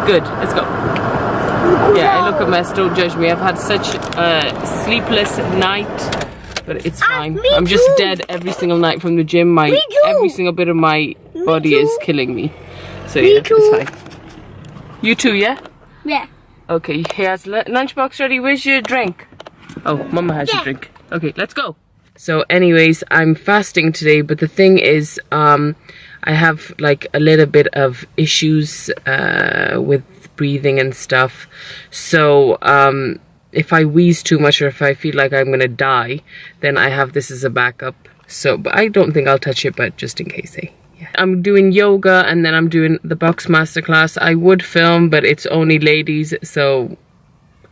good. Let's go. Yeah, I look a mess. Don't judge me. I've had such a sleepless night, but it's fine. I'm just dead every single night from the gym. Every single bit of my body is killing me. So yeah, it's fine. You too, yeah? Yeah. Okay, he has lunchbox ready. Where's your drink? Oh, Mama has your drink. Okay, let's go. So anyways, I'm fasting today, but the thing is, I have like a little bit of issues with breathing and stuff. So if I wheeze too much or if I feel like I'm gonna die, then I have this as a backup. So, but I don't think I'll touch it, but just in case, eh? Yeah. I'm doing yoga and then I'm doing the box masterclass. I would film, but it's only ladies, so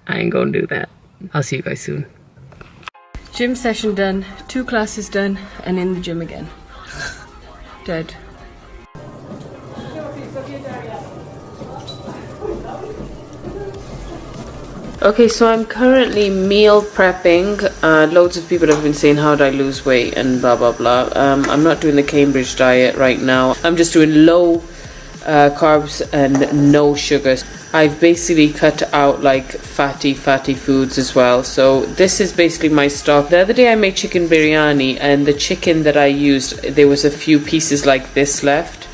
I ain't gonna do that. I'll see you guys soon. Gym session done, 2 classes done, and in the gym again. Dead. Okay, so I'm currently meal prepping. Loads of people have been saying how do I lose weight and blah blah blah. I'm not doing the Cambridge diet right now. I'm just doing low carbs and no sugars. I've basically cut out like fatty foods as well. So this is basically my stock. The other day I made chicken biryani, and the chicken that I used, there was a few pieces like this left.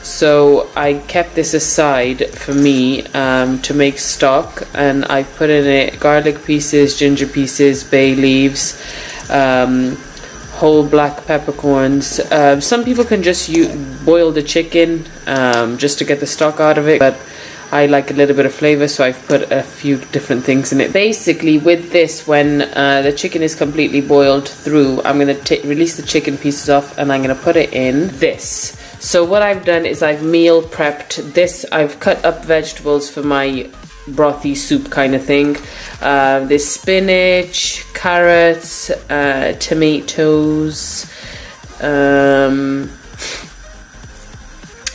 So I kept this aside for me to make stock, and I put in it garlic pieces, ginger pieces, bay leaves, whole black peppercorns. Some people can just boil the chicken just to get the stock out of it, but I like a little bit of flavor, so I've put a few different things in it. Basically with this, when the chicken is completely boiled through, I'm going to release the chicken pieces off and I'm going to put it in this. So what I've done is I've meal prepped this. I've cut up vegetables for my brothy soup kind of thing. There's spinach, carrots, tomatoes,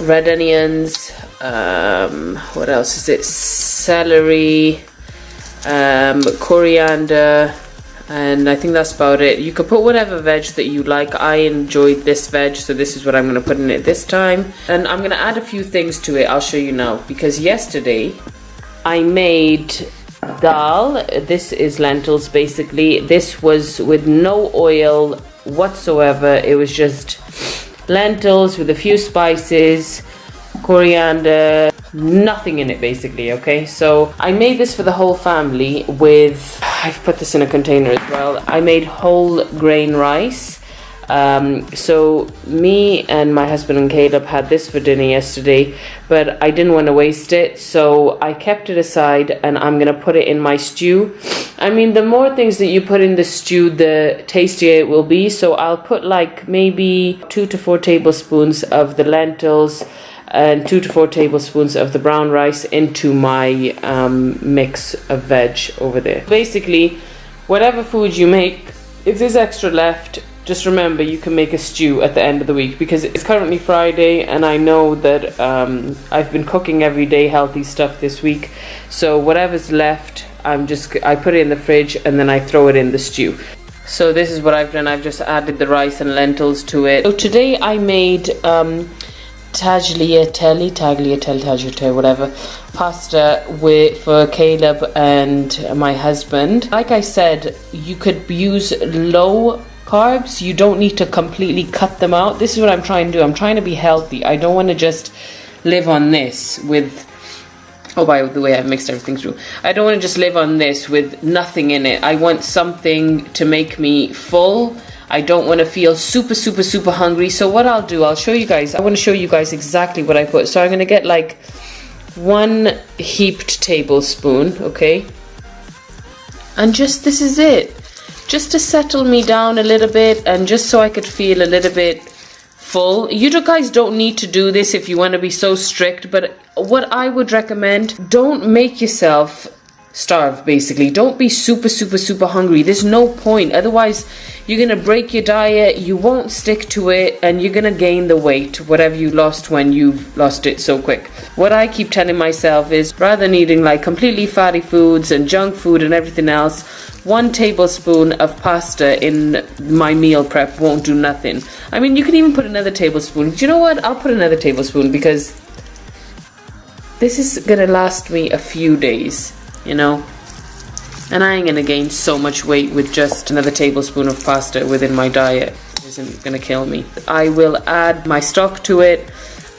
red onions, what else is it? Celery, coriander, and I think that's about it. You could put whatever veg that you like. I enjoyed this veg, so this is what I'm going to put in it this time. And I'm going to add a few things to it. I'll show you now. Because yesterday I made dal. This is lentils basically. This was with no oil whatsoever. It was just lentils with a few spices, coriander, nothing in it basically. Okay, so I made this for the whole family with, I've put this in a container as well. I made whole grain rice. So me and my husband and Caleb had this for dinner yesterday, but I didn't want to waste it, so I kept it aside and I'm gonna put it in my stew. I mean, the more things that you put in the stew, the tastier it will be. So I'll put like maybe 2 to 4 tablespoons of the lentils and 2 to 4 tablespoons of the brown rice into my mix of veg over there. Basically, whatever food you make, if there's extra left, just remember you can make a stew at the end of the week, because it's currently Friday and I know that I've been cooking every day healthy stuff this week. So whatever's left, I put it in the fridge and then I throw it in the stew. So this is what I've done. I've just added the rice and lentils to it. So today I made tagliatelle, whatever, pasta for Caleb and my husband. Like I said, you could use low carbs. You don't need to completely cut them out. This is what I'm trying to do. I'm trying to be healthy. I don't want to just live on this with, oh, by the way, I've mixed everything through. I don't want to just live on this with nothing in it. I want something to make me full. I don't want to feel super hungry. So what I'll do, I'll show you guys. I want to show you guys exactly what I put. So I'm going to get like 1 heaped tablespoon, okay? And just, this is it. Just to settle me down a little bit and just so I could feel a little bit full. You guys don't need to do this if you want to be so strict, but what I would recommend, don't make yourself starve basically. Don't be super hungry. There's no point. Otherwise you're gonna break your diet, you won't stick to it, and you're gonna gain the weight, whatever you lost when you've lost it so quick. What I keep telling myself is, rather than eating like completely fatty foods and junk food and everything else, 1 tablespoon of pasta in my meal prep won't do nothing. I mean, you can even put another tablespoon. Do you know what? I'll put another tablespoon because this is gonna last me a few days, you know. And I ain't gonna gain so much weight with just another tablespoon of pasta within my diet. It isn't gonna kill me. I will add my stock to it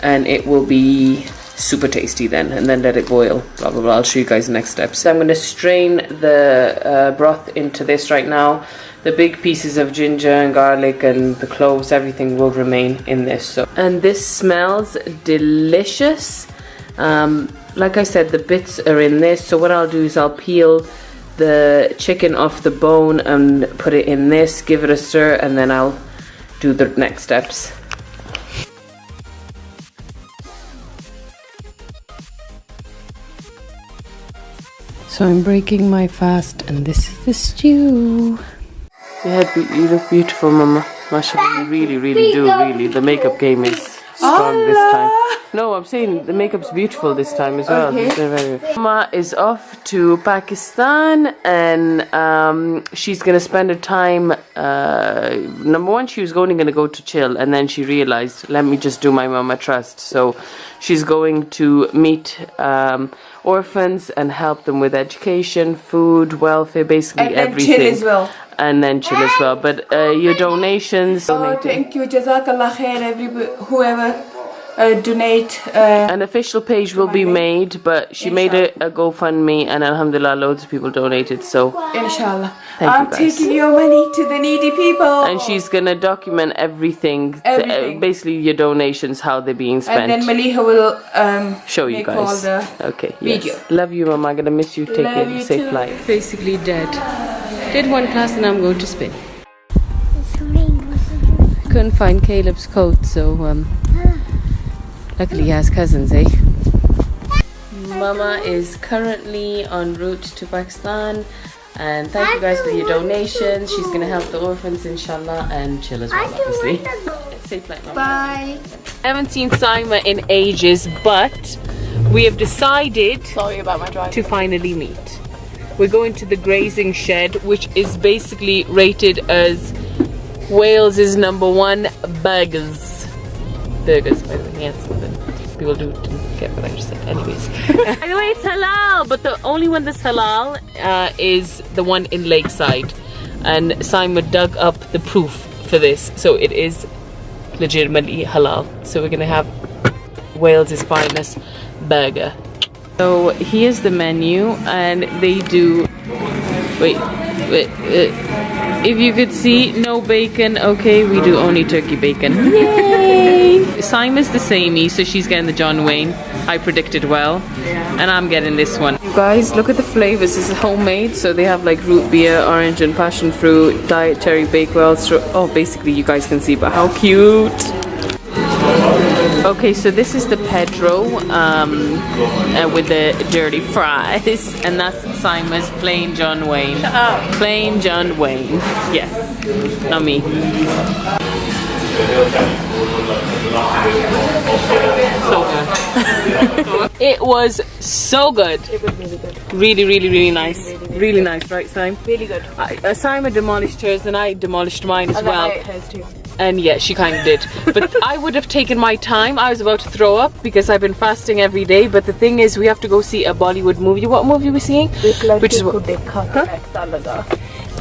and it will be super tasty then, and then let it boil, blah blah blah. I'll show you guys the next steps. So I'm gonna strain the broth into this right now. The big pieces of ginger and garlic and the cloves, everything will remain in this. So, and this smells delicious. Like I said, the bits are in this. So what I'll do is I'll peel the chicken off the bone and put it in this, give it a stir, and then I'll do the next steps. So I'm breaking my fast, and this is the stew. You look beautiful, Mama. Mashallah, you really, really do, really. The makeup game is strong this time. No, I'm saying the makeup's beautiful this time as well. Okay. Mama is off to Pakistan, and she's gonna spend her time. Number one, she was only gonna go to chill, and then she realized, let me just do my Mama Trust. So she's going to meet orphans and help them with education, food, welfare, basically and everything. Chill as well. And then chill as well. But your donations. Thank you, Jazakallah khair, whoever donate. An official page will be made, but she made a GoFundMe, and alhamdulillah, loads of people donated. So inshallah, I'm taking your money to the needy people. And she's gonna document everything. Basically your donations, how they're being spent. And then Maliha will show you guys all the video. Yes. Love you, Mama. I'm gonna miss you. Take care. Safe flight. Basically dead. Did one class and I'm going to spin. Couldn't find Caleb's coat, so luckily he has cousins, eh? Mama is currently en route to Pakistan, and thank you guys for your donations. She's gonna help the orphans, inshallah, and chill as well, obviously. Safe flight, Mama. Bye. I haven't seen Saima in ages, but we have decided to finally meet. We're going to the grazing shed, which is basically rated as Wales's #1 burgers. Burgers, by the way, yes. People do get what I just said. Anyways. By the way, it's halal, but the only one that's halal is the one in Lakeside. And Saima dug up the proof for this, so it is legitimately halal. So we're gonna have Wales's finest burger. So here's the menu, and they do. Wait. If you could see, no bacon. Okay, we do only turkey bacon. Yay! Saima's the samey, so she's getting the John Wayne. I predicted well, and I'm getting this one. You guys, look at the flavors. This is homemade, so they have like root beer, orange and passion fruit, diet cherry bakewell. Oh, basically you guys can see, but how cute! Okay, so this is the Pedro with the dirty fries, and that's Saima's plain John Wayne. Shut up. Plain John Wayne. Yes, not me. So good. It was so good. It was really good. Really, really, really nice. Really nice, right, Saima? Really good. Saima demolished hers, and I demolished mine as well. I ate hers too. And yeah, she kind of did. But I would have taken my time. I was about to throw up because I've been fasting every day. But the thing is, we have to go see a Bollywood movie. What movie are we seeing? Which is what?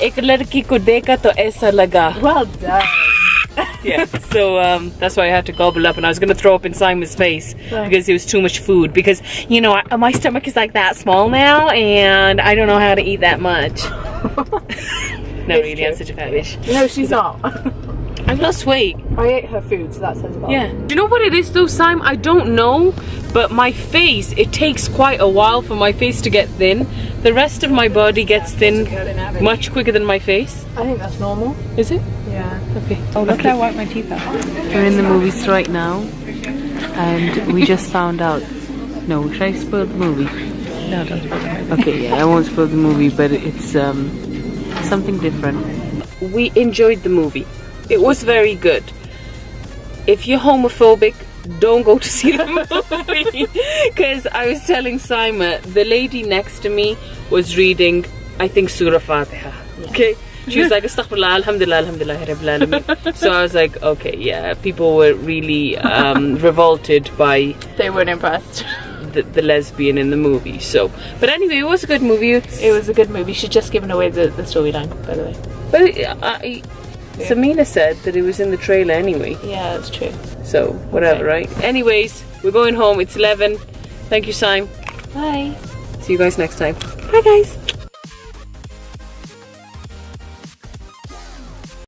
Ek ladki ko dekha to aisa laga. Well done. Yeah, so that's why I had to gobble up, and I was going to throw up in Simon's face because it was too much food. Because, you know, my stomach is like that small now, and I don't know how to eat that much. No, really, I'm such a fat bitch. No, she's not. I've lost weight. I ate her food, so that says about it. Yeah. Do you know what it is though, Sim? I don't know, but my face, it takes quite a while for my face to get thin. The rest of my body gets thin much quicker than my face. I think that's normal. Is it? Yeah. Okay. Oh, look how white my teeth are. We're in the movies right now, and we just found out. No, should I spoil the movie? No, don't spoil the movie. Okay, yeah, I won't spoil the movie, but it's something different. We enjoyed the movie. It was very good. If you're homophobic, don't go to see the movie. Because I was telling Saima, the lady next to me was reading, I think, Surah Fatiha. Okay? She was like, Astaghfirullah, Alhamdulillah, Alhamdulillah, Rabbil Alameen. So I was like, okay, yeah, people were really revolted by... They weren't impressed. the lesbian in the movie. So, but anyway, it was a good movie. It was a good movie. She's just given away the storyline, by the way. But Samina said that it was in the trailer anyway. Yeah, that's true. So, whatever, right? Anyways, we're going home. It's 11. Thank you, Simon. Bye. See you guys next time. Bye, guys.